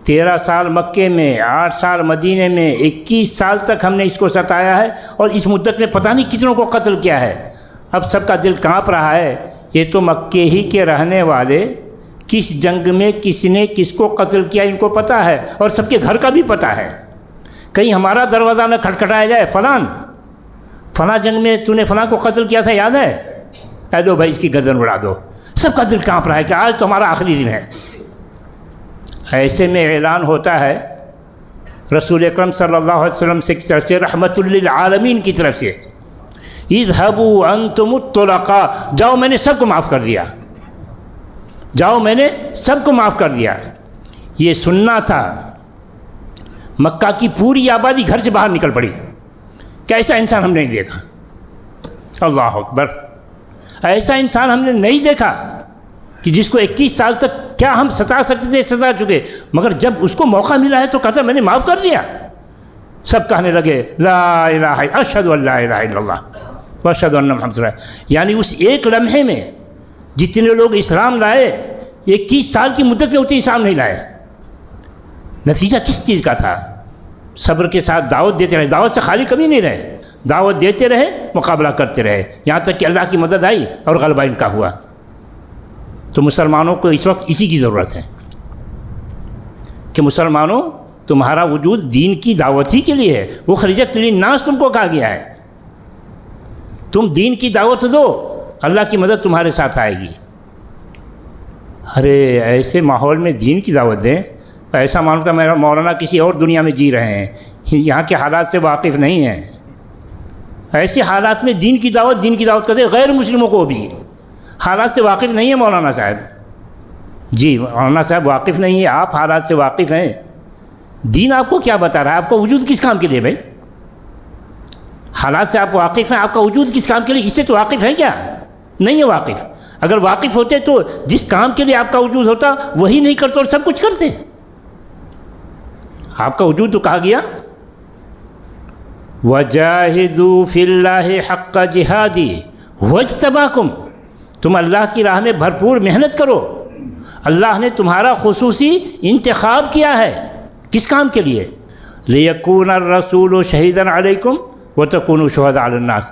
13 سال مکے میں، 8 سال مدینے میں، 21 سال تک ہم نے اس کو ستایا ہے، اور اس مدت میں پتہ نہیں کتنوں کو قتل کیا ہے۔ اب سب کا دل کانپ رہا ہے، یہ تو مکے ہی کے رہنے والے، کس جنگ میں کس نے کس کو قتل کیا ان کو پتہ ہے، اور سب کے گھر کا بھی پتہ ہے۔ کہیں ہمارا دروازہ نہ کھٹکھٹایا جائے، فلاں جنگ میں تو نے فلاں کو قتل کیا تھا، یاد ہے؟ کہہ دو بھائی اس کی گردن اڑا دو۔ سب کا دل کانپ رہا ہے کہ آج تو ہمارا آخری دن ہے۔ ایسے میں اعلان ہوتا ہے رسول اکرم صلی اللہ علیہ وسلم سے کی طرف سے، رحمت للعالمین کی طرف سے، اذهبوا انتم الطلقاء، جاؤ میں نے سب کو معاف کر دیا، جاؤ میں نے سب کو معاف کر دیا۔ یہ سننا تھا، مکہ کی پوری آبادی گھر سے باہر نکل پڑی۔ کیسا انسان ہم نے نہیں دیکھا، اللہ اکبر، ایسا انسان ہم نے نہیں دیکھا کہ جس کو 21 سال تک کیا ہم ستا سکتے تھے، ستا چکے، مگر جب اس کو موقع ملا ہے تو کہتا میں نے معاف کر دیا۔ سب کہنے لگے لا الہ اشہد ان لا الہ الا اللہ واشہد ان محمد رسول اللہ۔ یعنی اس ایک لمحے میں جتنے لوگ اسلام لائے، 21 سال کی مدت میں اتنے اسلام نہیں لائے۔ نتیجہ کس چیز کا تھا؟ صبر کے ساتھ دعوت دیتے رہے، دعوت سے خالی کبھی نہیں رہے، دعوت دیتے رہے، مقابلہ کرتے رہے، یہاں تک کہ اللہ کی مدد آئی اور غلبہ ان کا ہوا۔ تو مسلمانوں کو اس وقت اسی کی ضرورت ہے کہ مسلمانوں تمہارا وجود دین کی دعوت ہی کے لیے ہے۔ وہ اخرجت للناس تم کو کہا گیا ہے، تم دین کی دعوت دو، اللہ کی مدد تمہارے ساتھ آئے گی۔ ارے ایسے ماحول میں دین کی دعوت دیں، ایسا مانتا میرا مولانا کسی اور دنیا میں جی رہے ہیں، یہاں کے حالات سے واقف نہیں ہیں۔ ایسے حالات میں دین کی دعوت کرتے، غیر مسلموں کو بھی حالات سے واقف نہیں ہے مولانا صاحب۔ جی مولانا صاحب واقف نہیں ہے، آپ حالات سے واقف ہیں۔ دین آپ کو کیا بتا رہا ہے؟ آپ کا وجود کس کام کے لیے بھائی؟ حالات سے آپ واقف ہیں، آپ کا وجود کس کام کے لیے؟ اس سے تو واقف ہے کیا؟ نہیں ہے واقف۔ اگر واقف ہوتے تو جس کام کے لیے آپ کا وجود ہوتا وہی نہیں کرتے اور سب کچھ کرتے۔ آپ کا وجود تو کہا گیا وَجَاهِدُوا فِي اللَّهِ حَقَّ جِهَادِهِ وَاجْتَبَاكُمْ، تم اللہ کی راہ میں بھرپور محنت کرو۔ اللہ نے تمہارا خصوصی انتخاب کیا ہے، کس کام کے لیے؟ لِيَكُونَ الرَّسُولُ شَهِيدًا عَلَيْكُمْ وَتَكُونُوا شُهَدَاءَ عَلَى النَّاسِ،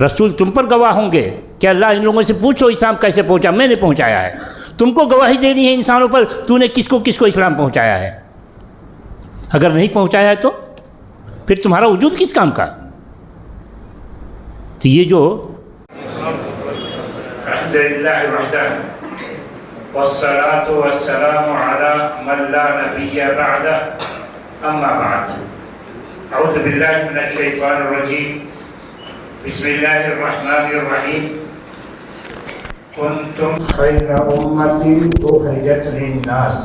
رسول تم پر گواہ ہوں گے کہ اللہ ان لوگوں سے پوچھو اسلام کیسے پہنچا، میں نے پہنچایا ہے۔ تم کو گواہی دینی ہے انسانوں پر، تو نے کس کو اسلام پہنچایا ہے۔ اگر نہیں پہنچایا ہے تو پھر تمہارا وجود کس کام کا؟ تو یہ جو الحمدللہ وحدہ والصلاة والسلام علی من لا نبی بعدہ، اما بعد، اعوذ باللہ من الشیطان الرجیم، بسم اللہ الرحمن الرحیم، کنتم خیر امۃ اخرجت للناس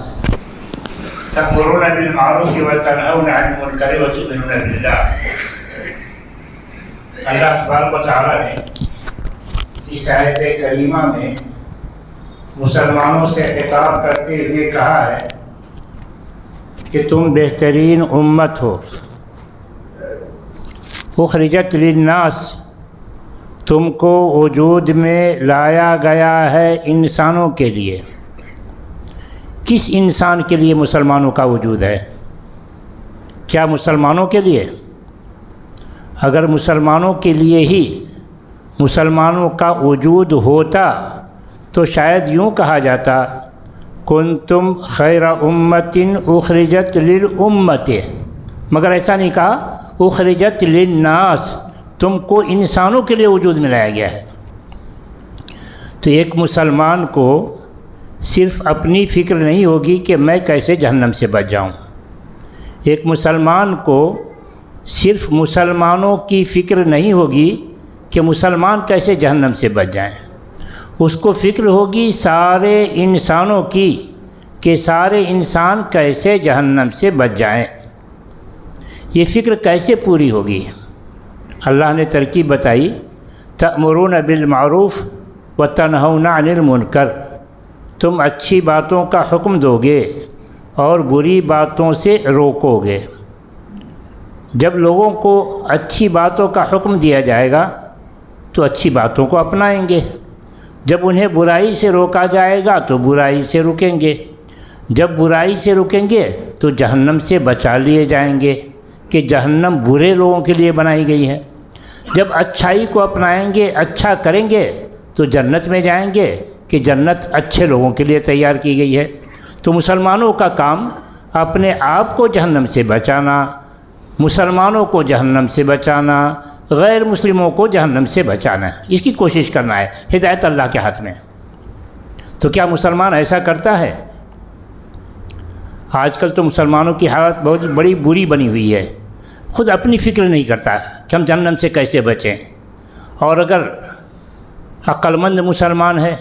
تأمرون بالمعروف وتنهون عن المنکر وتؤمنون باللہ۔ اللہ تبارک و تعالیٰ نے اس آیت کریمہ میں مسلمانوں سے خطاب کرتے ہوئے کہا ہے کہ تم بہترین امت ہو، اخرجت للناس، تم کو وجود میں لایا گیا ہے انسانوں کے لیے۔ کس انسان کے لیے مسلمانوں کا وجود ہے؟ کیا مسلمانوں کے لیے؟ اگر مسلمانوں کے لیے ہی مسلمانوں کا وجود ہوتا تو شاید یوں کہا جاتا کنتم خیر امۃ اخرجت للامۃ، مگر ایسا نہیں کہا، اخرجت للناس، تم کو انسانوں کے لیے وجود میں لایا گیا ہے۔ تو ایک مسلمان کو صرف اپنی فکر نہیں ہوگی کہ میں کیسے جہنم سے بچ جاؤں، ایک مسلمان کو صرف مسلمانوں کی فکر نہیں ہوگی کہ مسلمان کیسے جہنم سے بچ جائیں، اس کو فکر ہوگی سارے انسانوں کی کہ سارے انسان کیسے جہنم سے بچ جائیں۔ یہ فکر کیسے پوری ہوگی؟ اللہ نے ترکیب بتائی، تأمرون بالمعروف وتنہون عن المنکر، تم اچھی باتوں کا حکم دو گے اور بری باتوں سے روکو گے۔ جب لوگوں کو اچھی باتوں کا حکم دیا جائے گا تو اچھی باتوں کو اپنائیں گے، جب انہیں برائی سے روکا جائے گا تو برائی سے رکیں گے۔ جب برائی سے رکیں گے تو جہنم سے بچا لیے جائیں گے کہ جہنم برے لوگوں کے لیے بنائی گئی ہے۔ جب اچھائی کو اپنائیں گے، اچھا کریں گے تو جنت میں جائیں گے کہ جنت اچھے لوگوں کے لیے تیار کی گئی ہے۔ تو مسلمانوں کا کام اپنے آپ کو جہنم سے بچانا، مسلمانوں کو جہنم سے بچانا، غیر مسلموں کو جہنم سے بچانا ہے، اس کی کوشش کرنا ہے۔ ہدایت اللہ کے ہاتھ میں۔ تو کیا مسلمان ایسا کرتا ہے؟ آج کل تو مسلمانوں کی حالت بہت بڑی بری بنی ہوئی ہے، خود اپنی فکر نہیں کرتا کہ ہم جہنم سے کیسے بچیں۔ اور اگر عقل مند مسلمان ہے،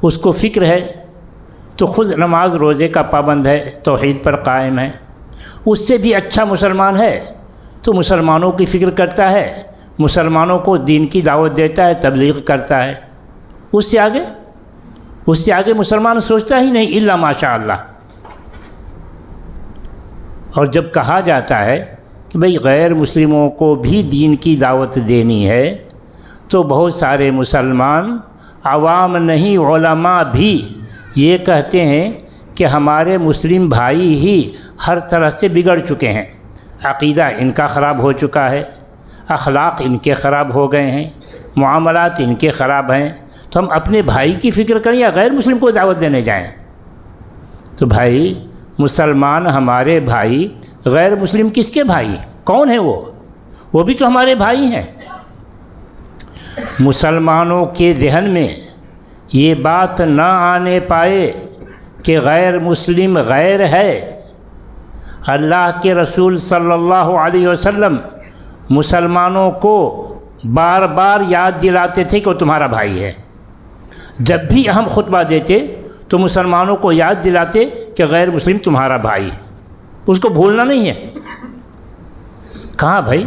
اس کو فکر ہے، تو خود نماز روزے کا پابند ہے، توحید پر قائم ہے۔ اس سے بھی اچھا مسلمان ہے تو مسلمانوں کی فکر کرتا ہے، مسلمانوں کو دین کی دعوت دیتا ہے، تبلیغ کرتا ہے۔ اس سے آگے مسلمان سوچتا ہی نہیں الا ماشاء اللہ۔ اور جب کہا جاتا ہے کہ بھئی غیر مسلموں کو بھی دین کی دعوت دینی ہے، تو بہت سارے مسلمان عوام نہیں علماء بھی یہ کہتے ہیں کہ ہمارے مسلم بھائی ہی ہر طرح سے بگڑ چکے ہیں، عقیدہ ان کا خراب ہو چکا ہے، اخلاق ان کے خراب ہو گئے ہیں، معاملات ان کے خراب ہیں، تو ہم اپنے بھائی کی فکر کریں یا غیر مسلم کو دعوت دینے جائیں؟ تو بھائی مسلمان ہمارے بھائی، غیر مسلم کس کے بھائی؟ کون ہیں وہ بھی تو ہمارے بھائی ہیں۔ مسلمانوں کے ذہن میں یہ بات نہ آنے پائے کہ غیر مسلم غیر ہے۔ اللہ کے رسول صلی اللہ علیہ وسلم مسلمانوں کو بار بار یاد دلاتے تھے کہ وہ تمہارا بھائی ہے۔ جب بھی ہم خطبہ دیتے تو مسلمانوں کو یاد دلاتے کہ غیر مسلم تمہارا بھائی، اس کو بھولنا نہیں ہے۔ کہاں بھائی؟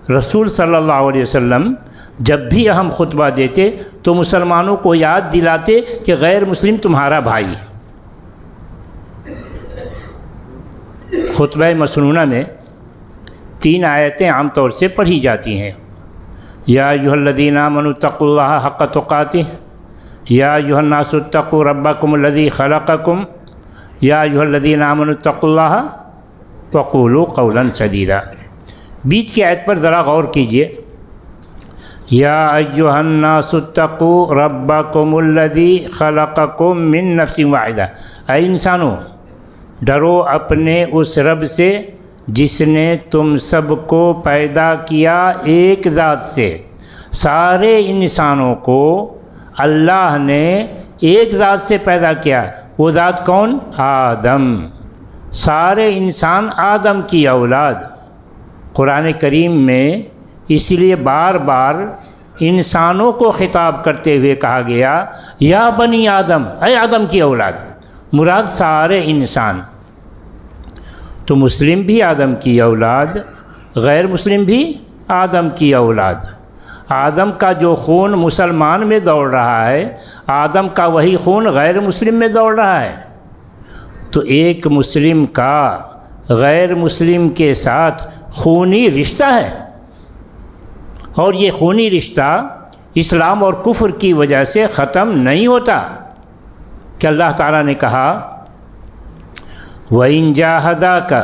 رسول صلی اللہ علیہ وسلم جب بھی ہم خطبہ دیتے تو مسلمانوں کو یاد دلاتے کہ غیر مسلم تمہارا بھائی۔ خطبہ مسنونہ میں 3 آیتیں عام طور سے پڑھی جاتی ہیں۔ یا ایھا الذین آمنوا اتقوا اللہ حق تقاتہ، یا ایھا الناس اتقوا ربکم الذی خلقکم، یا ایھا الذین آمنوا اتقوا اللہ وقولوا قولا سدیدا۔ بیچ کی آیت پر ذرا غور کیجئے۔ یا ایھا الناس اتقوا ربکم الذی خلقکم من نفس واحدہ، اے انسانوں ڈرو اپنے اس رب سے جس نے تم سب کو پیدا کیا ایک ذات سے۔ سارے انسانوں کو اللہ نے ایک ذات سے پیدا کیا، وہ ذات کون؟ آدم۔ سارے انسان آدم کی اولاد۔ قرآن کریم میں اس لیے بار بار انسانوں کو خطاب کرتے ہوئے کہا گیا یا بنی آدم، اے آدم کی اولاد، مراد سارے انسان۔ تو مسلم بھی آدم کی اولاد، غیر مسلم بھی آدم کی اولاد۔ آدم کا جو خون مسلمان میں دوڑ رہا ہے، آدم کا وہی خون غیر مسلم میں دوڑ رہا ہے۔ تو ایک مسلم کا غیر مسلم کے ساتھ خونی رشتہ ہے، اور یہ خونی رشتہ اسلام اور کفر کی وجہ سے ختم نہیں ہوتا۔ کہ اللہ تعالیٰ نے کہا وَإِن جَاهَدَاكَ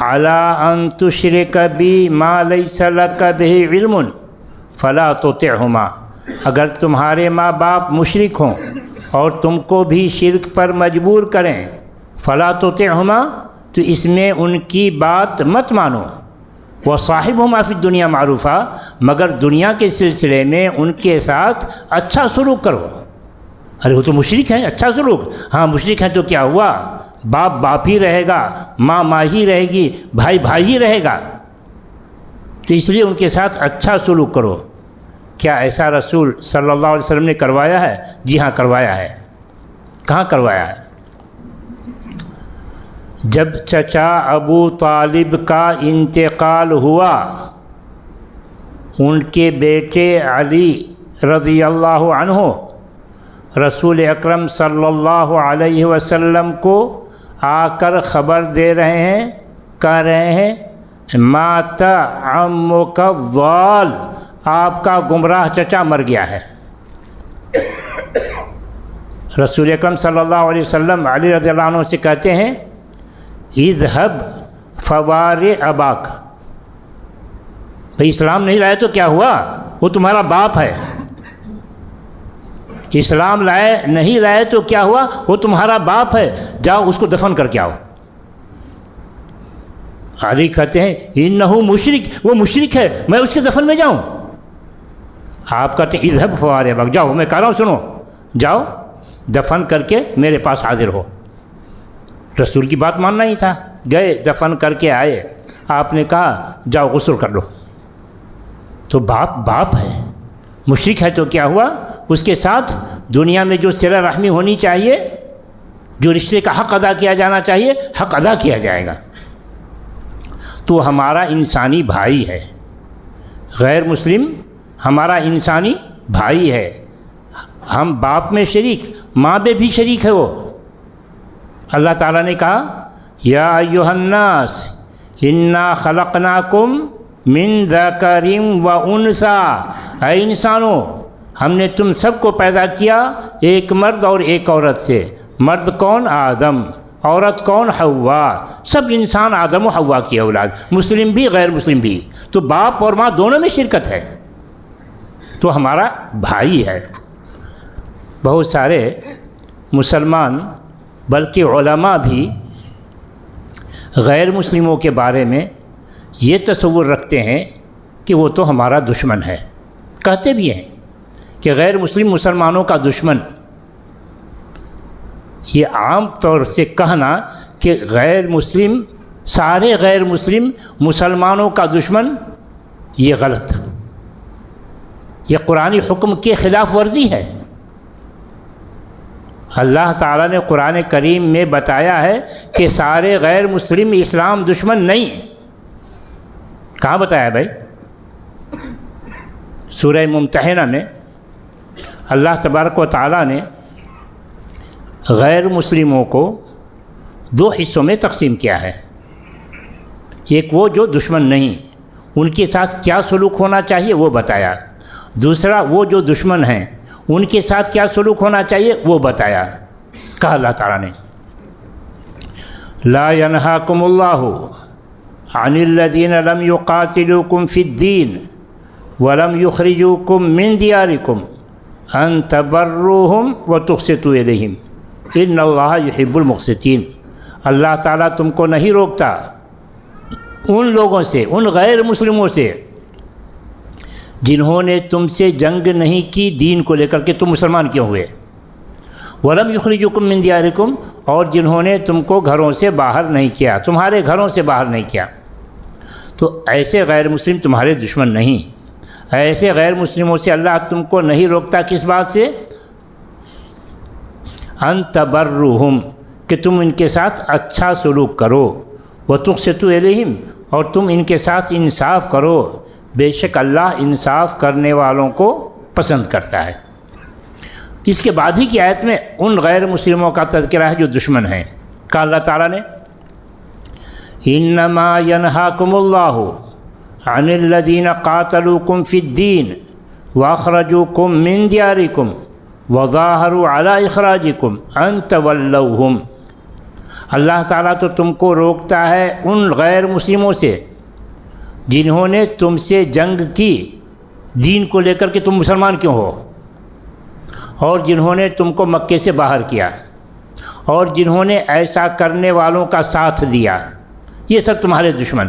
عَلَىٰ أَن تُشْرِكَ بِي مَا لَيْسَ لَكَ بِهِ عِلْمٌ فَلَا تُطِعْهُمَا، اگر تمہارے ماں باپ مشرک ہوں اور تم کو بھی شرک پر مجبور کریں، فَلَا تُطِعْهُمَا، تو اس میں ان کی بات مت مانو۔ وَصَاحِبْهُمَا فِي الدُّنْيَا مَعْرُوفًا، مگر دنیا کے سلسلے میں ان کے ساتھ اچھا سلوک کرو۔ ارے وہ تو مشرک ہیں، اچھا سلوک؟ ہاں مشرک ہیں تو کیا ہوا؟ باپ باپ ہی رہے گا، ماں ماں ہی رہے گی، بھائی بھائی ہی رہے گا، تو اس لیے ان کے ساتھ اچھا سلوک کرو۔ کیا ایسا رسول صلی اللہ علیہ وسلم نے کروایا ہے؟ جی ہاں کروایا ہے۔ کہاں کروایا ہے؟ جب چچا ابو طالب کا انتقال ہوا، ان کے بیٹے علی رضی اللہ عنہ رسول اکرم صلی اللہ علیہ وسلم کو آ کر خبر دے رہے ہیں، کہہ رہے ہیں مات عمک الضال، آپ کا گمراہ چچا مر گیا ہے۔ رسول اکرم صلی اللہ علیہ وسلم علی رضی اللہ عنہ سے کہتے ہیں اذهب فوار اباک، بھئی اسلام نہیں لائے تو کیا ہوا، وہ تمہارا باپ ہے، اسلام نہیں لائے تو کیا ہوا، وہ تمہارا باپ ہے، جاؤ اس کو دفن کر کے آؤ۔ علی کہتے ہیں انہو مشرک، وہ مشرک ہے، میں اس کے دفن میں جاؤں؟ آپ کہتے ہیں اذهب فوار اباک، جاؤ، میں کہہ رہا ہوں سنو، جاؤ دفن کر کے میرے پاس حاضر ہو۔ رسول کی بات ماننا ہی تھا، گئے دفن کر کے آئے، آپ نے کہا جاؤ غسل کر لو۔ تو باپ ہے، مشرک ہے تو کیا ہوا، اس کے ساتھ دنیا میں جو صلہ رحمی ہونی چاہیے، جو رشتے کا حق ادا کیا جانا چاہیے، حق ادا کیا جائے گا۔ تو ہمارا انسانی بھائی ہے، غیر مسلم ہمارا انسانی بھائی ہے، ہم باپ میں شریک، ماں میں بھی شریک ہے وہ۔ اللہ تعالیٰ نے کہا یا ایھا الناس انا خلقناکم من ذکر و انثی، اے انسانوں ہم نے تم سب کو پیدا کیا ایک مرد اور ایک عورت سے۔ مرد کون؟ آدم، عورت کون؟ حوا، سب انسان آدم و حوا کی اولاد، مسلم بھی غیر مسلم بھی، تو باپ اور ماں دونوں میں شرکت ہے، تو ہمارا بھائی ہے۔ بہت سارے مسلمان بلکہ علماء بھی غیر مسلموں کے بارے میں یہ تصور رکھتے ہیں کہ وہ تو ہمارا دشمن ہے، کہتے بھی ہیں کہ غیر مسلم مسلمانوں کا دشمن۔ یہ عام طور سے کہنا کہ غیر مسلم، سارے غیر مسلم مسلمانوں کا دشمن، یہ غلط، یہ قرآنی حکم کے خلاف ورزی ہے۔ اللہ تعالیٰ نے قرآن کریم میں بتایا ہے کہ سارے غیر مسلم اسلام دشمن نہیں ہیں۔ کہاں بتایا بھائی؟ سورہ ممتحنہ میں اللہ تبارک و تعالیٰ نے غیر مسلموں کو دو حصوں میں تقسیم کیا ہے۔ ایک وہ جو دشمن نہیں، ان کے ساتھ کیا سلوک ہونا چاہیے وہ بتایا۔ دوسرا وہ جو دشمن ہیں، ان کے ساتھ کیا سلوک ہونا چاہیے وہ بتایا۔ کہا اللہ تعالیٰ نے لا ینہاکم اللہ عن الذین لم یقاتلوکم فی الدین ولم یخرجوکم من دیارکم ان تبروہم وتقسطوا الیہم ان اللہ یحب المقسطین۔ اللہ تعالیٰ تم کو نہیں روکتا ان لوگوں سے، ان غیر مسلموں سے جنہوں نے تم سے جنگ نہیں کی دین کو لے کر کے تم مسلمان کیوں ہوئے، وَلَمْ يُخْرِجُكُم مِّن دِيَارِكُمْ، اور جنہوں نے تم کو گھروں سے باہر نہیں کیا، تمہارے گھروں سے باہر نہیں کیا۔ تو ایسے غیر مسلم تمہارے دشمن نہیں، ایسے غیر مسلموں سے اللہ تم کو نہیں روکتا کس بات سے؟ ان تبرہم، کہ تم ان کے ساتھ اچھا سلوک کرو، وتقسطوا الیہم، اور تم ان کے ساتھ انصاف کرو، بے شک اللہ انصاف کرنے والوں کو پسند کرتا ہے۔ اس کے بعد ہی کی آیت میں ان غیر مسلموں کا تذکرہ ہے جو دشمن ہیں۔ کہا اللہ تعالیٰ نے انما ینہاکم اللہ عن الذین قاتلوکم فی الدین واخرجوکم من دیارکم وظاہروا علی اخراجکم ان تولوہم۔ اللہ تعالیٰ تو تم کو روکتا ہے ان غیر مسلموں سے جنہوں نے تم سے جنگ کی دین کو لے کر کے تم مسلمان کیوں ہو، اور جنہوں نے تم کو مکے سے باہر کیا، اور جنہوں نے ایسا کرنے والوں کا ساتھ دیا، یہ سب تمہارے دشمن۔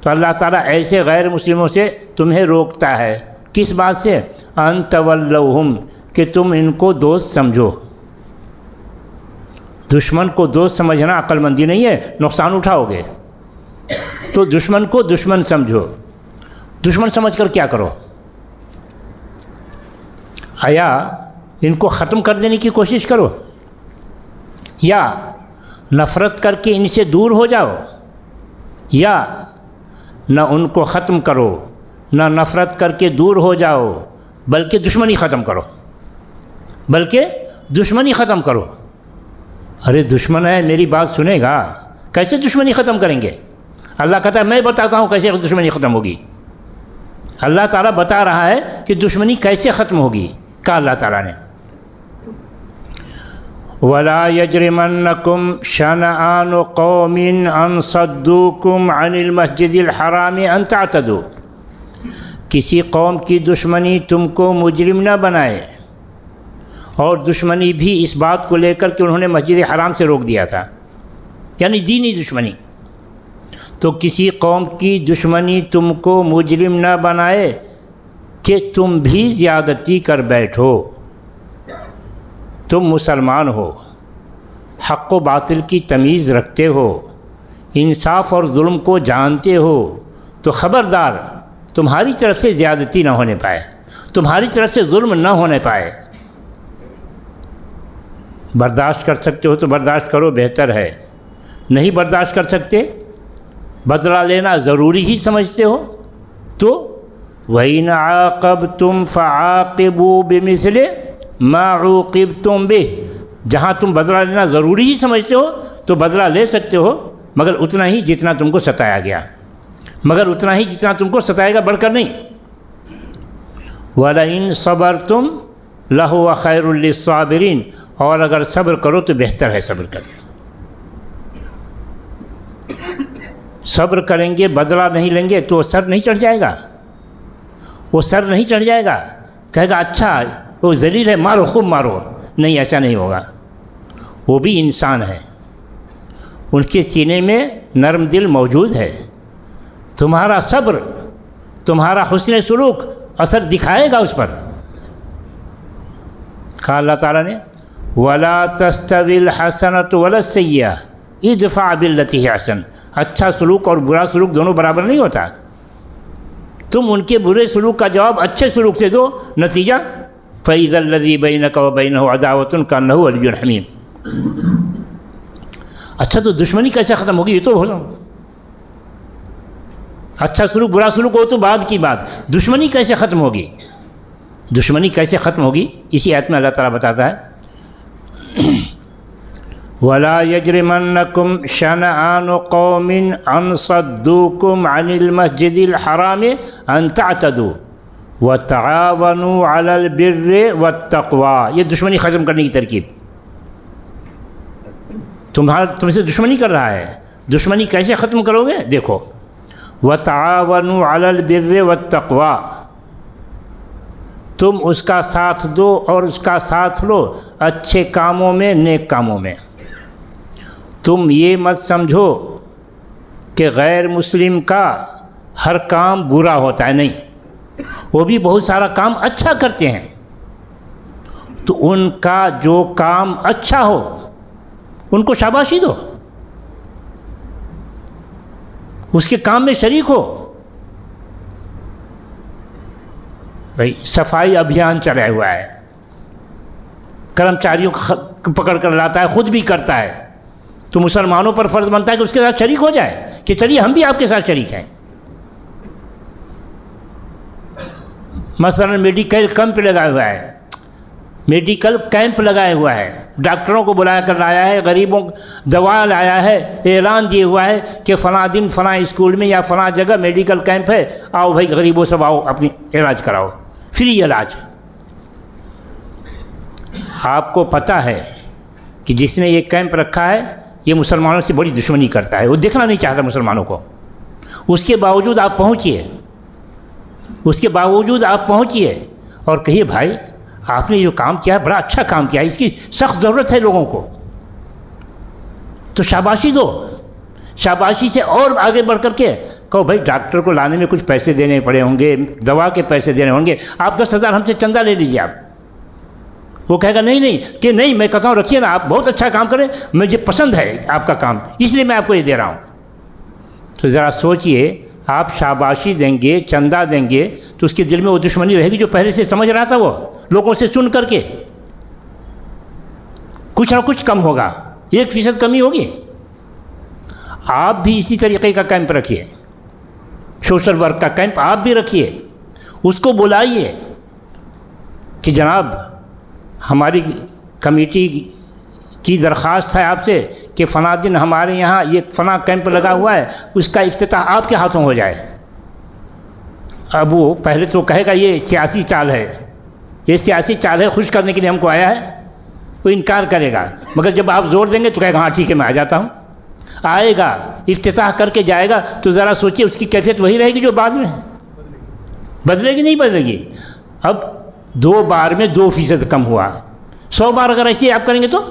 تو اللہ تعالیٰ ایسے غیر مسلموں سے تمہیں روکتا ہے، کس بات سے؟ ان تولوہم، کہ تم ان کو دوست سمجھو۔ دشمن کو دوست سمجھنا عقل مندی نہیں ہے، نقصان اٹھاؤ گے۔ تو دشمن کو دشمن سمجھو، دشمن سمجھ کر کیا کرو؟ آیا ان کو ختم کر دینے کی کوشش کرو، یا نفرت کر کے ان سے دور ہو جاؤ، یا نہ ان کو ختم کرو، نہ نفرت کر کے دور ہو جاؤ، بلکہ دشمنی ختم کرو، بلکہ دشمنی ختم کرو۔ ارے دشمن ہے، میری بات سنے گا، کیسے دشمنی ختم کریں گے؟ اللہ کہتا ہے میں بتاتا ہوں کیسے دشمنی ختم ہوگی۔ اللہ تعالیٰ بتا رہا ہے کہ دشمنی کیسے ختم ہوگی۔ کہا اللہ تعالیٰ نے ولا يجرمنكم شنآن قوم ان صدوكم عن المسجد الحرام ان تعتدوا، کسی قوم کی دشمنی تم کو مجرم نہ بنائے، اور دشمنی بھی اس بات کو لے کر کہ انہوں نے مسجد حرام سے روک دیا تھا، یعنی دینی دشمنی۔ تو کسی قوم کی دشمنی تم کو مجرم نہ بنائے کہ تم بھی زیادتی کر بیٹھو۔ تم مسلمان ہو، حق و باطل کی تمیز رکھتے ہو، انصاف اور ظلم کو جانتے ہو، تو خبردار تمہاری طرف سے زیادتی نہ ہونے پائے، تمہاری طرف سے ظلم نہ ہونے پائے۔ برداشت کر سکتے ہو تو برداشت کرو، بہتر ہے۔ نہیں برداشت کر سکتے، بدلہ لینا ضروری ہی سمجھتے ہو، تو وَإِنْ عَاقَبْتُمْ فَعَاقِبُوا بِمِثْلِ مَا عُوقِبْتُمْ بِهِ، جہاں تم بدلہ لینا ضروری ہی سمجھتے ہو تو بدلہ لے سکتے ہو، مگر اتنا ہی جتنا تم کو ستایا گیا، مگر اتنا ہی جتنا تم کو ستائے گا، بڑھ کر نہیں۔ وَلَئِنْ صَبَرْتُمْ لَهُوَ خَيْرٌ لِلصَّابِرِينَ، اور اگر صبر کرو تو بہتر ہے صبر کرنا۔ صبر کریں گے، بدلہ نہیں لیں گے تو وہ سر نہیں چڑھ جائے گا، وہ سر نہیں چڑھ جائے گا، کہے گا اچھا وہ ذلیل ہے، مارو خوب مارو۔ نہیں، ایسا نہیں ہوگا، وہ بھی انسان ہے، ان کے سینے میں نرم دل موجود ہے۔ تمہارا صبر، تمہارا حسن سلوک اثر دکھائے گا اس پر۔ کہا اللہ تعالیٰ نے وَلَا تَسْتَوِي الْحَسَنَةُ وَلَا السَّيِّئَةُ اِدْفَعْ بِالَّتِي هِيَ أَحْسَنُ، اچھا سلوک اور برا سلوک دونوں برابر نہیں ہوتا۔ تم ان کے برے سلوک کا جواب اچھے سلوک سے دو، نتیجہ فَإِذَا الَّذِي بَيْنَكَ وَبَيْنَهُ عَدَاوَةٌ كَأَنَّهُ وَلِيٌّ حَمِيمٌ۔ اچھا تو دشمنی کیسے ختم ہوگی؟ یہ تو ہو اچھا سلوک برا سلوک ہو تو بعد کی بات، دشمنی کیسے ختم ہوگی؟ دشمنی کیسے ختم ہوگی؟ اسی آیت میں اللہ تعالیٰ بتاتا ہے وَلَا يَجْرِمَنَّكُمْ شَنَآنُ قَوْمٍ أَن صَدُّوكُمْ عَنِ الْمَسْجِدِ الْحَرَامِ أَن تَعْتَدُوا وَتَعَاوَنُوا عَلَى الْبِرِّ وَالتَّقْوَى۔ یہ دشمنی ختم کرنے کی ترکیب۔ تم سے دشمنی کر رہا ہے، دشمنی کیسے ختم کرو گے؟ دیکھو وَتَعَاوَنُوا عَلَى الْبِرِّ وَالتَّقْوَى، تم اس کا ساتھ دو اور اس کا ساتھ لو اچھے کاموں میں، نیک کاموں میں۔ تم یہ مت سمجھو کہ غیر مسلم کا ہر کام برا ہوتا ہے، نہیں، وہ بھی بہت سارا کام اچھا کرتے ہیں، تو ان کا جو کام اچھا ہو ان کو شاباشی دو، اس کے کام میں شریک ہو۔ بھائی صفائی ابھیان چلا ہوا ہے، کرمچاریوں کو پکڑ کر لاتا ہے، خود بھی کرتا ہے، تو مسلمانوں پر فرض بنتا ہے کہ اس کے ساتھ شریک ہو جائے، کہ چلیے ہم بھی آپ کے ساتھ شریک ہیں۔ مثلا میڈیکل کیمپ لگایا ہوا ہے، میڈیکل کیمپ لگایا ہوا ہے، ڈاکٹروں کو بلایا کر لایا ہے، غریبوں دوا لایا ہے، اعلان دیے ہوا ہے کہ فلاں دن فلاں اسکول میں یا فلاں جگہ میڈیکل کیمپ ہے، آؤ بھائی غریبوں سب آؤ، اپنی علاج کراؤ، فری علاج۔ آپ کو پتہ ہے کہ جس نے یہ کیمپ رکھا ہے یہ مسلمانوں سے بڑی دشمنی کرتا ہے، وہ دیکھنا نہیں چاہتا مسلمانوں کو، اس کے باوجود آپ پہنچیے، اس کے باوجود آپ پہنچیے اور کہیے بھائی آپ نے جو کام کیا ہے بڑا اچھا کام کیا ہے، اس کی سخت ضرورت ہے لوگوں کو، تو شاباشی دو، شاباشی سے اور آگے بڑھ کر کے کہو بھائی ڈاکٹر کو لانے میں کچھ پیسے دینے پڑے ہوں گے، دوا کے پیسے دینے ہوں گے، آپ 10,000 ہم سے چندہ لے لیجیے۔ آپ وہ کہے گا نہیں کہ نہیں، میں کہتا ہوں رکھیے نا، آپ بہت اچھا کام کریں، مجھے پسند ہے آپ کا کام، اس لیے میں آپ کو یہ دے رہا ہوں۔ تو ذرا سوچئے، آپ شاباشی دیں گے، چندہ دیں گے تو اس کے دل میں وہ دشمنی رہے گی جو پہلے سے سمجھ رہا تھا، وہ لوگوں سے سن کر کے کچھ نہ کچھ کم ہوگا، 1% کمی ہوگی۔ آپ بھی اسی طریقے کا کیمپ رکھیے، سوشل ورک کا کیمپ آپ بھی رکھیے، اس کو بلائیے کہ جناب ہماری کمیٹی کی درخواست ہے آپ سے کہ فلاں دن ہمارے یہاں یہ فلاں کیمپ لگا ہوا ہے، اس کا افتتاح آپ کے ہاتھوں ہو جائے۔ اب وہ پہلے تو کہے گا یہ سیاسی چال ہے، یہ سیاسی چال ہے، خوش کرنے کے لیے ہم کو آیا ہے، وہ انکار کرے گا، مگر جب آپ زور دیں گے تو کہے گا ہاں ٹھیک ہے میں آ جاتا ہوں، آئے گا، افتتاح کر کے جائے گا، تو ذرا سوچیے اس کی کیفیت وہی رہے گی جو بعد میں ہے، بدلے گی نہیں بدلے گی؟ اب 2 بار میں 2% کم ہوا، 100 بار اگر ایسے آپ کریں گے تو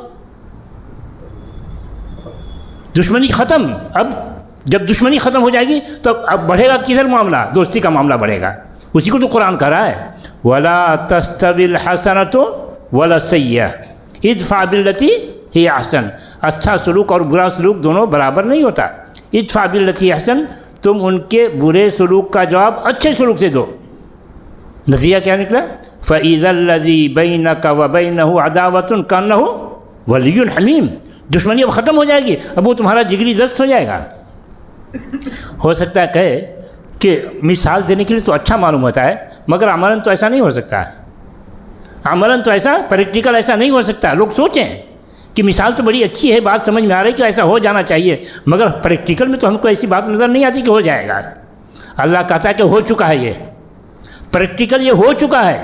دشمنی ختم۔ اب جب دشمنی ختم ہو جائے گی تو اب بڑھے گا کدھر معاملہ؟ دوستی کا معاملہ بڑھے گا، اسی کو تو قرآن کہہ رہا ہے وَلَا تَسْتَوِي الْحَسَنَةُ وَلَا السَّيِّئَةُ ادْفَعْ بِالَّتِي هِيَ أَحْسَنُ۔ اچھا سلوک اور برا سلوک دونوں برابر نہیں ہوتا۔ ادفع باللتی احسن، تم ان کے برے سلوک کا جواب اچھے سلوک سے دو۔ نتیجہ کیا نکلا؟ فَإِذَا الَّذِي بَيْنَكَ وَبَيْنَهُ عَدَاوَةٌ كَأَنَّهُ وَلِيٌّ حَمِيمٌ۔ دشمنی اب ختم ہو جائے گی، اب وہ تمہارا جگری دوست ہو جائے گا۔ ہو سکتا ہے کہے کہ مثال دینے کے لیے تو اچھا معلوم ہوتا ہے، مگر عملاً تو ایسا نہیں ہو سکتا، عملاً تو ایسا پریکٹیکل ایسا نہیں ہو سکتا۔ لوگ سوچیں کہ مثال تو بڑی اچھی ہے، بات سمجھ میں آ رہی کہ ایسا ہو جانا چاہیے، مگر پریکٹیکل میں تو ہم کو ایسی بات نظر نہیں آتی کہ ہو جائے گا۔ اللہ کہتا ہے کہ ہو چکا ہے، یہ پریکٹیکل یہ ہو چکا ہے۔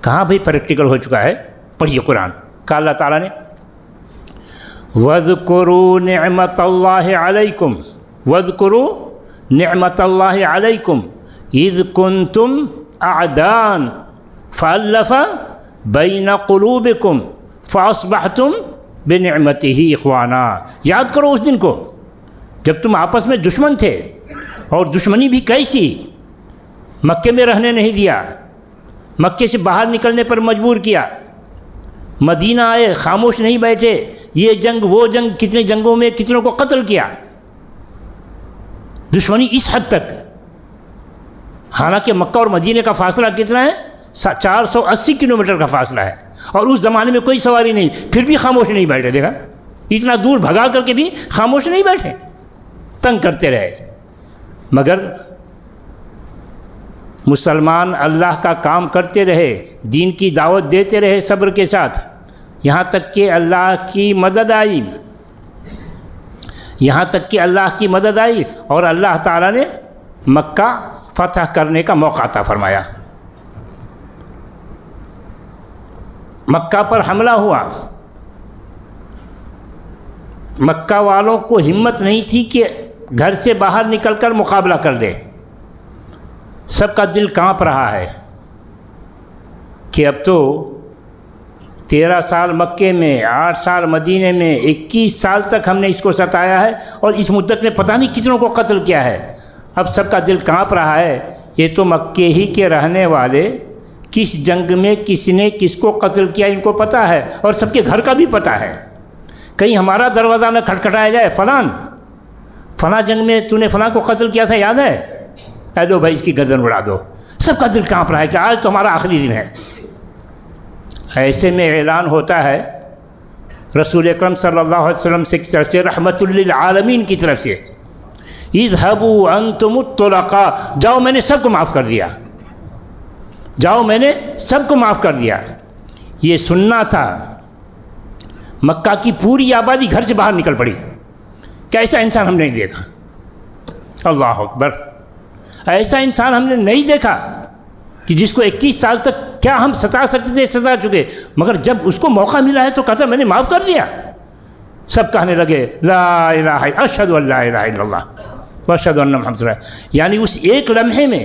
کہاں بھئی پریکٹیکل ہو چکا ہے؟ پڑھیے قرآن، کہا اللہ تعالیٰ نے وَاذْكُرُوا نِعْمَةَ اللَّهِ عَلَيْكُمْ وَاذْكُرُوا نِعْمَةَ اللَّهِ عَلَيْكُمْ إِذْ كُنْتُمْ أَعْدَاءً فَأَلَّفَ بَيْنَ قُلُوبِكُمْ فَأَصْبَحْتُمْ بِنِعْمَتِهِ إِخْوَانًا۔ یاد کرو اس دن کو جب تم آپس میں دشمن تھے، اور دشمنی بھی کیسی؟ مکے میں رہنے نہیں دیا، مکے سے باہر نکلنے پر مجبور کیا، مدینہ آئے خاموش نہیں بیٹھے، یہ جنگ وہ جنگ، کتنے جنگوں میں کتنوں کو قتل کیا، دشمنی اس حد تک۔ حالانکہ مکہ اور مدینہ کا فاصلہ کتنا ہے؟ 480 کلومیٹر کا فاصلہ ہے، اور اس زمانے میں کوئی سواری نہیں، پھر بھی خاموش نہیں بیٹھے۔ دیکھا اتنا دور بھگا کر کے بھی خاموش نہیں بیٹھے، تنگ کرتے رہے۔ مگر مسلمان اللہ کا کام کرتے رہے، دین کی دعوت دیتے رہے صبر کے ساتھ، یہاں تک کہ اللہ کی مدد آئی، یہاں تک کہ اللہ کی مدد آئی، اور اللہ تعالیٰ نے مکہ فتح کرنے کا موقع عطا فرمایا۔ مکہ پر حملہ ہوا، مکہ والوں کو ہمت نہیں تھی کہ گھر سے باہر نکل کر مقابلہ کر دے، سب کا دل کانپ رہا ہے کہ اب تو 13 سال مکے میں، 8 سال مدینے میں، 21 سال تک ہم نے اس کو ستایا ہے، اور اس مدت میں پتہ نہیں کتنوں کو قتل کیا ہے۔ اب سب کا دل کانپ رہا ہے، یہ تو مکے ہی کے رہنے والے کس جنگ میں کس نے کس کو قتل کیا ان کو پتہ ہے، اور سب کے گھر کا بھی پتہ ہے۔ کہیں ہمارا دروازہ نہ کھٹکھٹایا جائے، فلاں جنگ میں تو نے فلاں کو قتل کیا تھا، یاد ہے؟ اے دو بھائی اس کی گردن اڑا دو۔ سب کا دل کانپ رہا ہے کہ آج تو ہمارا آخری دن ہے۔ ایسے میں اعلان ہوتا ہے رسول اکرم صلی اللہ علیہ وسلم سے کی طرف سے، رحمت للعالمین کی طرف سے، اذهبوا انتم الطلقاء، جاؤ میں نے سب کو معاف کر دیا، جاؤ میں نے سب کو معاف کر دیا۔ یہ سننا تھا، مکہ کی پوری آبادی گھر سے باہر نکل پڑی۔ کیسا انسان ہم نے نہیں دیکھا، اللہ اکبر، ایسا انسان ہم نے نہیں دیکھا کہ جس کو 21 سال تک کیا ہم ستا سکتے تھے، ستا چکے، مگر جب اس کو موقع ملا ہے تو کہتا میں نے معاف کر دیا۔ سب کہنے لگے لا الہ اشہد ان لا الہ الا اللہ واشہد ان محمد رسول اللہ۔ یعنی اس ایک لمحے میں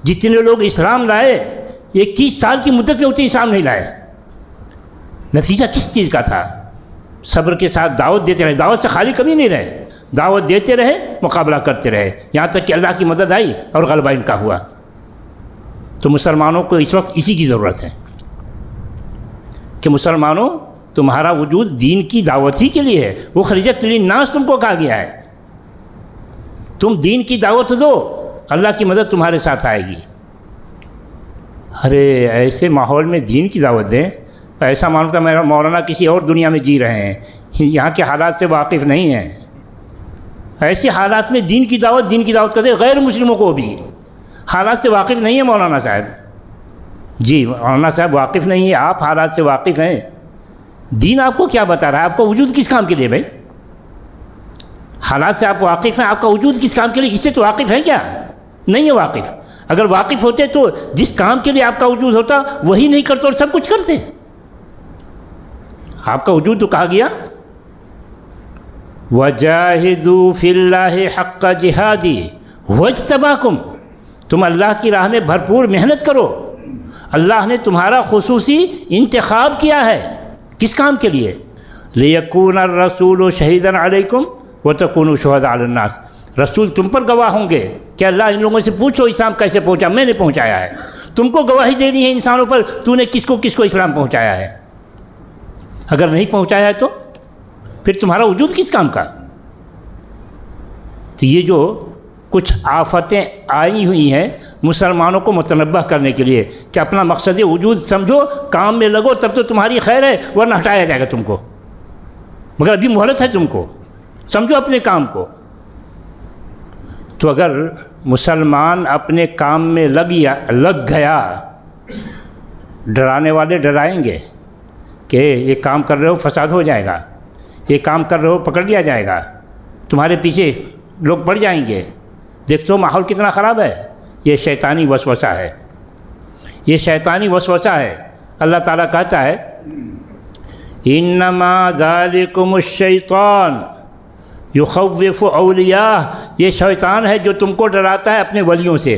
جتنے لوگ اسلام لائے، 21 سال کی مدت میں اتنے اسلام نہیں لائے۔ نتیجہ کس چیز کا تھا؟ صبر کے ساتھ دعوت دیتے رہے، دعوت سے خالی کبھی نہیں رہے، دعوت دیتے رہے، مقابلہ کرتے رہے، یہاں تک کہ اللہ کی مدد آئی اور غلبہ ان کا ہوا۔ تو مسلمانوں کو اس وقت اسی کی ضرورت ہے کہ مسلمانوں تمہارا وجود دین کی دعوت ہی کے لیے ہے، وہ خرجت للناس تم کو کہا گیا ہے، تم دین کی دعوت دو، اللہ کی مدد تمہارے ساتھ آئے گی۔ ارے ایسے ماحول میں دین کی دعوت دیں، ایسا مانتا میرا مولانا کسی اور دنیا میں جی رہے ہیں، یہاں کے حالات سے واقف نہیں ہیں۔ ایسے حالات میں دین کی دعوت کرتے، غیر مسلموں کو بھی حالات سے واقف نہیں ہے مولانا صاحب۔ جی مولانا صاحب واقف نہیں ہے، آپ حالات سے واقف ہیں، دین آپ کو کیا بتا رہا ہے؟ آپ کا وجود کس کام کے لیے بھائی؟ حالات سے آپ واقف ہیں، آپ کا وجود کس کام کے لیے؟ اس سے تو واقف ہے کیا؟ نہیں ہے واقف۔ اگر واقف ہوتے تو جس کام کے لیے آپ کا وجود ہوتا وہی نہیں کرتے اور سب کچھ کرتے۔ آپ کا وجود تو کہا گیا وَجَاهِدُوا فِي اللَّهِ حَقَّ جِهَادِهِ وَاجْتَبَاكُمْ، تم اللہ کی راہ میں بھرپور محنت کرو، اللہ نے تمہارا خصوصی انتخاب کیا ہے، کس کام کے لیے؟ لِيَكُونَ الرَّسُولُ شَهِيدًا عَلَيْكُمْ وَتَكُونُوا شُهَدَاءَ عَلَى النَّاسِ، رسول تم پر گواہ ہوں گے کہ اللہ ان لوگوں سے پوچھو اسلام کیسے پہنچا، میں نے پہنچایا ہے، تم کو گواہی دینی ہے انسانوں پر تو نے کس کو اسلام پہنچایا ہے، اگر نہیں پہنچایا ہے تو پھر تمہارا وجود کس کام کا؟ تو یہ جو کچھ آفتیں آئی ہوئی ہیں مسلمانوں کو متنبہ کرنے کے لیے کہ اپنا مقصد وجود سمجھو، کام میں لگو، تب تو تمہاری خیر ہے، ورنہ ہٹایا جائے گا تم کو، مگر ابھی مہلت ہے تم کو، سمجھو اپنے کام کو۔ تو اگر مسلمان اپنے کام میں لگ گیا، ڈرانے والے ڈرائیں گے کہ یہ کام کر رہے ہو فساد ہو جائے گا، یہ کام کر رہے ہو پکڑ لیا جائے گا، تمہارے پیچھے لوگ پڑ جائیں گے، دیکھو ماحول کتنا خراب ہے، یہ شیطانی وسوسہ ہے، یہ شیطانی وسوسہ ہے۔ اللہ تعالیٰ کہتا ہے انما ذالکم الشیطان یخوف اولیاء، یہ شیطان ہے جو تم کو ڈراتا ہے اپنے ولیوں سے،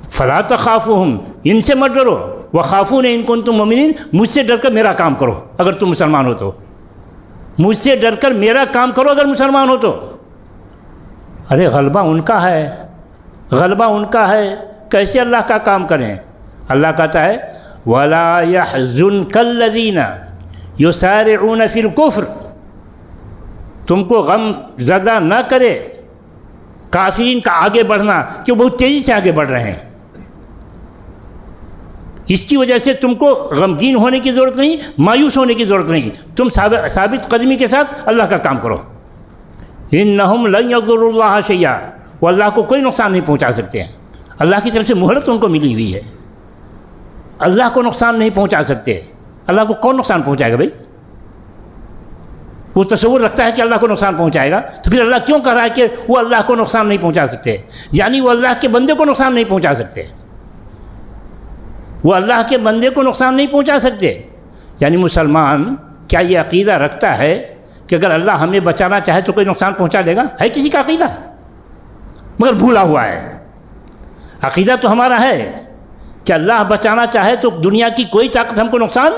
فلا تخافوہم، ان سے مت ڈرو، وخافون ان کنتم مؤمنین، مجھ سے ڈر کر میرا کام کرو اگر تم مسلمان ہو تو، مجھ سے ڈر کر میرا کام کرو اگر مسلمان ہو تو۔ ارے غلبہ ان کا ہے، غلبہ ان کا ہے، کیسے اللہ کا کام کریں؟ اللہ کہتا ہے وَلَا يَحْزُنْكَ الَّذِينَ يُسَارِعُونَ فِي الْكُفْرِ، تم کو غم زدہ نہ کرے کافرین کا آگے بڑھنا کہ وہ بہت تیزی سے آگے بڑھ رہے ہیں، اس کی وجہ سے تم کو غمگین ہونے کی ضرورت نہیں، مایوس ہونے کی ضرورت نہیں، تم ثابت قدمی کے ساتھ اللہ کا کام کرو۔ انہم لن یضروا اللہ شیئا، وہ اللہ کو کوئی نقصان نہیں پہنچا سکتے ہیں، اللہ کی طرف سے مہلت ان کو ملی ہوئی ہے، اللہ کو نقصان نہیں پہنچا سکتے۔ اللہ کو کون نقصان پہنچائے گا بھائی؟ وہ تصور رکھتا ہے کہ اللہ کو نقصان پہنچائے گا، تو پھر اللہ کیوں کہہ رہا ہے کہ وہ اللہ کو نقصان نہیں پہنچا سکتے؟ یعنی وہ اللہ کے بندے کو نقصان نہیں پہنچا سکتے، وہ اللہ کے بندے کو نقصان نہیں پہنچا سکتے۔ یعنی مسلمان کیا یہ عقیدہ رکھتا ہے کہ اگر اللہ ہمیں بچانا چاہے تو کوئی نقصان پہنچا دے گا؟ ہے کسی کا عقیدہ؟ مگر بھولا ہوا ہے۔ عقیدہ تو ہمارا ہے کہ اللہ بچانا چاہے تو دنیا کی کوئی طاقت ہم کو نقصان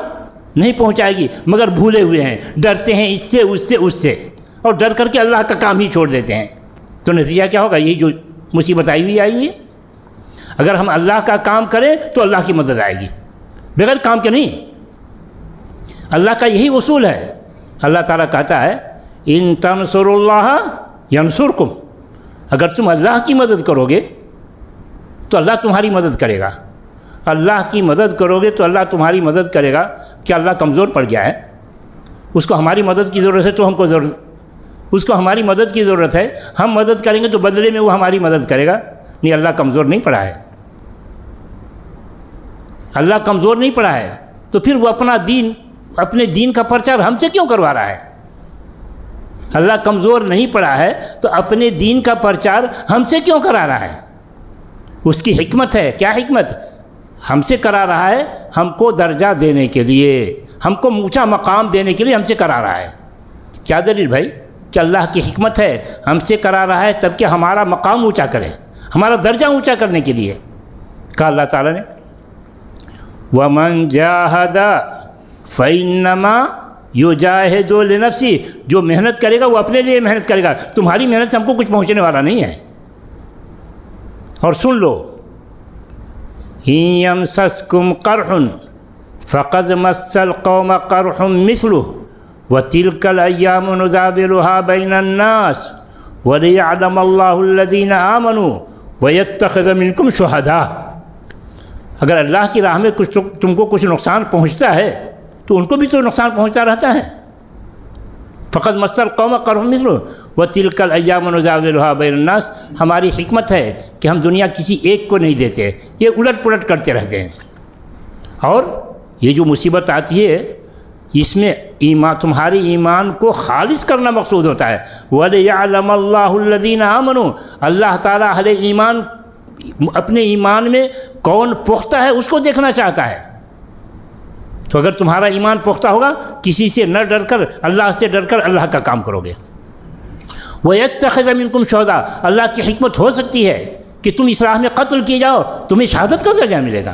نہیں پہنچائے گی، مگر بھولے ہوئے ہیں، ڈرتے ہیں اس سے اس سے، اور ڈر کر کے اللہ کا کام ہی چھوڑ دیتے ہیں۔ تو نتیجہ کیا ہوگا؟ یہی جو مصیبت آئی ہوئی ہے۔ اگر ہم اللہ کا کام کریں تو اللہ کی مدد آئے گی، بغیر کام کے نہیں۔ اللہ کا یہی اصول ہے۔ اللہ تعالیٰ کہتا ہے ان تنصروا اللہ ینصرکم، اگر تم اللہ کی مدد کرو گے تو اللہ تمہاری مدد کرے گا، اللہ کی مدد کرو گے تو اللہ تمہاری مدد کرے گا۔ کیا اللہ کمزور پڑ گیا ہے؟ اس کو ہماری مدد کی ضرورت ہے تو ہم کو اس کو ہماری مدد کی ضرورت ہے، ہم مدد کریں گے تو بدلے میں وہ ہماری مدد کرے گا؟ نہیں، اللہ کمزور نہیں پڑا ہے، اللہ کمزور نہیں پڑا ہے، تو پھر وہ اپنے دین کا پرچار ہم سے کیوں کروا رہا ہے؟ اللہ کمزور نہیں پڑا ہے تو اپنے دین کا پرچار ہم سے کیوں کرا رہا ہے؟ اس کی حکمت ہے۔ کیا حکمت؟ ہم سے کرا رہا ہے ہم کو درجہ دینے کے لیے، ہم کو اونچا مقام دینے کے لیے ہم سے کرا رہا ہے۔ کیا دلیل بھائی؟ کہ اللہ کی حکمت ہے، ہم سے کرا رہا ہے تب کہ ہمارا مقام اونچا کرے، ہمارا درجہ اونچا کرنے کے لیے۔ کہا اللہ تعالیٰ نے وَمَنْ جَاهَدَ فَإِنَّمَا يُجَاهِدُ لِنَفْسِهِ، جو محنت کرے گا وہ اپنے لیے محنت کرے گا، تمہاری محنت سے ہم کو کچھ پہنچنے والا نہیں ہے۔ اور سن لو إِن يَمْسَسْكُمْ قَرْحٌ فَقَدْ مَسَّ الْقَوْمَ قَرْحٌ مِثْلُهُ وَتِلْكَ الْأَيَّامُ نُدَاوِلُهَا بَيْنَ النَّاسِ وَلِيَعْلَمَ اللَّهُ الَّذِينَ آمَنُوا وَيَتَّخِذَ مِنكُمْ شُهَدَاءَ، اگر اللہ کی راہ میں تم کو کچھ نقصان پہنچتا ہے تو ان کو بھی تو نقصان پہنچتا رہتا ہے۔ فقط مَسَّ الْقَوْمَ قَرْحٌ مِثْلُهُ وَتِلْكَ الْأَيَّامُ نُدَاوِلُهَا بَيْنَ النَّاسِ، ہماری حکمت ہے کہ ہم دنیا کسی ایک کو نہیں دیتے، یہ الٹ پلٹ کرتے رہتے ہیں۔ اور یہ جو مصیبت آتی ہے اس میں تمہاری ایمان کو خالص کرنا مقصود ہوتا ہے۔ وَلِيَعْلَمَ اللَّهُ الَّذِينَ آمَنُوا، اللہ تعالیٰ اہل ایمان اپنے ایمان میں کون پختہ ہے اس کو دیکھنا چاہتا ہے۔ تو اگر تمہارا ایمان پختہ ہوگا کسی سے نہ ڈر کر اللہ سے ڈر کر اللہ کا کام کرو گے۔ وَيَتَّخِذَ مِنكُمْ شُهَدَاءَ، اللہ کی حکمت ہو سکتی ہے کہ تم اس راہ میں قتل کیے جاؤ، تمہیں شہادت کا درجہ ملے گا۔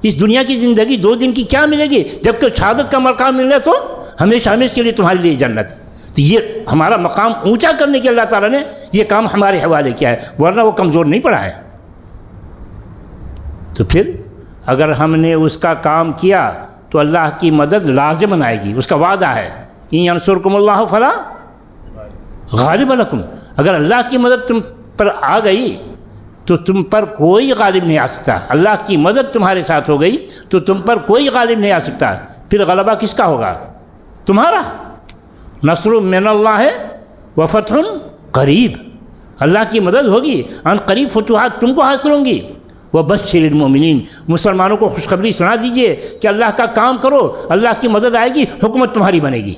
اس دنیا کی زندگی 2 دن کی کیا ملے گی، جب کہ شہادت کا مقام مل رہا تو ہمیشہ ہمیشہ کے لیے تمہارے لیے جنت۔ تو یہ ہمارا مقام اونچا کرنے کے اللہ تعالیٰ نے یہ کام ہمارے حوالے کیا ہے، ورنہ وہ کمزور نہیں پڑا ہے۔ تو پھر اگر ہم نے اس کا کام کیا تو اللہ کی مدد لازماً آئے گی، اس کا وعدہ ہے، ان ینصرکم اللہ فلا غالب لکم، اگر اللہ کی مدد تم پر آ گئی تو تم پر کوئی غالب نہیں آ سکتا۔ اللہ کی مدد تمہارے ساتھ ہو گئی تو تم پر کوئی غالب نہیں آ سکتا۔ پھر غلبہ کس کا ہوگا؟ تمہارا۔ نصر من اللہ ہے وفتح قریب، اللہ کی مدد ہوگی، ان قریب فتوحات تم کو حاصل ہوں گی۔ وبشر المؤمنین، مسلمانوں کو خوشخبری سنا دیجئے کہ اللہ کا کام کرو، اللہ کی مدد آئے گی، حکومت تمہاری بنے گی۔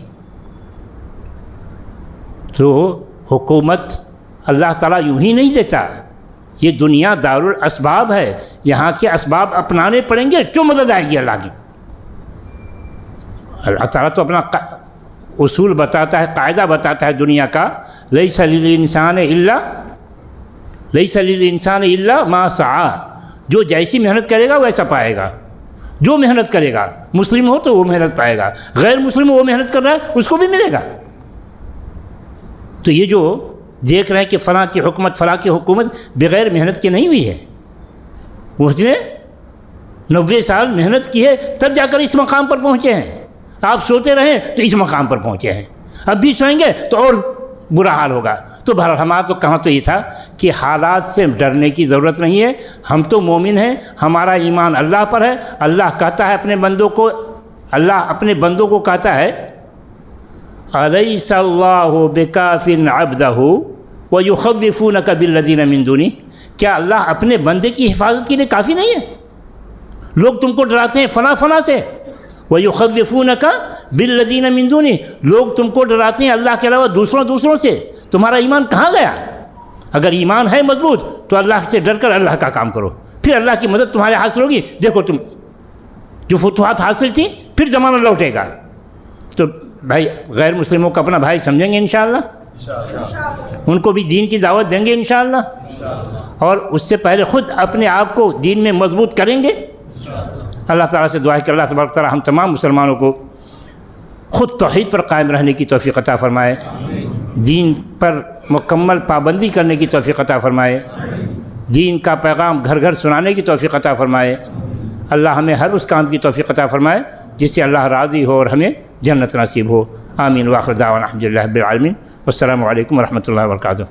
تو حکومت اللہ تعالیٰ یوں ہی نہیں دیتا، یہ دنیا دارالاسباب ہے، یہاں کے اسباب اپنانے پڑیں گے تو مدد آئے گی اللہ کی۔ اللہ تعالیٰ تو اپنا اصول بتاتا ہے، قاعدہ بتاتا ہے دنیا کا، لیس للانسان الا ما سعی، جو جیسی محنت کرے گا ویسا پائے گا۔ جو محنت کرے گا، مسلم ہو تو وہ محنت پائے گا، غیر مسلم وہ محنت کر رہا ہے اس کو بھی ملے گا۔ تو یہ جو دیکھ رہے ہیں کہ فلاں کی حکومت فلاں کی حکومت بغیر محنت کے نہیں ہوئی ہے، اس نے 90 سال محنت کی ہے تب جا کر اس مقام پر پہنچے ہیں۔ آپ سوتے رہیں تو اس مقام پر پہنچے ہیں، اب بھی سوئیں گے تو اور برا حال ہوگا۔ تو بہرحال ہمارا تو کہاں تو یہ تھا کہ حالات سے ڈرنے کی ضرورت نہیں ہے، ہم تو مومن ہیں، ہمارا ایمان اللہ پر ہے۔ اللہ کہتا ہے اپنے بندوں کو، اللہ اپنے بندوں کو کہتا ہے الیس اللہ بکاف عبدہ ویخوفونک بالذین من دونہ، کیا اللہ اپنے بندے کی حفاظت کے لیے کافی نہیں ہے؟ لوگ تم کو ڈراتے ہیں فلاں فلاں سے، ویخوفونک بالذین من دونہ، لوگ تم کو ڈراتے ہیں اللہ کے علاوہ دوسروں سے، تمہارا ایمان کہاں گیا؟ اگر ایمان ہے مضبوط تو اللہ سے ڈر کر اللہ کا کام کرو، پھر اللہ کی مدد تمہارے حاصل ہوگی۔ دیکھو تم جو فتوحات حاصل تھیں پھر زمانہ لوٹے گا۔ تو بھائی غیر مسلموں کو اپنا بھائی سمجھیں گے انشاءاللہ، ان کو بھی دین کی دعوت دیں گے انشاءاللہ، اور اس سے پہلے خود اپنے آپ کو دین میں مضبوط کریں گے۔ اللہ تعالیٰ سے دعا ہے کہ اللہ تبارک و تعالیٰ ہم تمام مسلمانوں کو خود توحید پر قائم رہنے کی توفیق عطا فرمائے، دین پر مکمل پابندی کرنے کی توفیق عطا فرمائے، دین کا پیغام گھر گھر سنانے کی توفیق عطا فرمائے۔ اللہ ہمیں ہر اس کام کی توفیق عطا فرمائے جس سے اللہ راضی ہو اور ہمیں جنت نصیب ہو۔ آمین۔ وآخر دعوانا الحمد للہ رب العالمین، والسلام علیکم ورحمۃ اللہ وبرکاتہ۔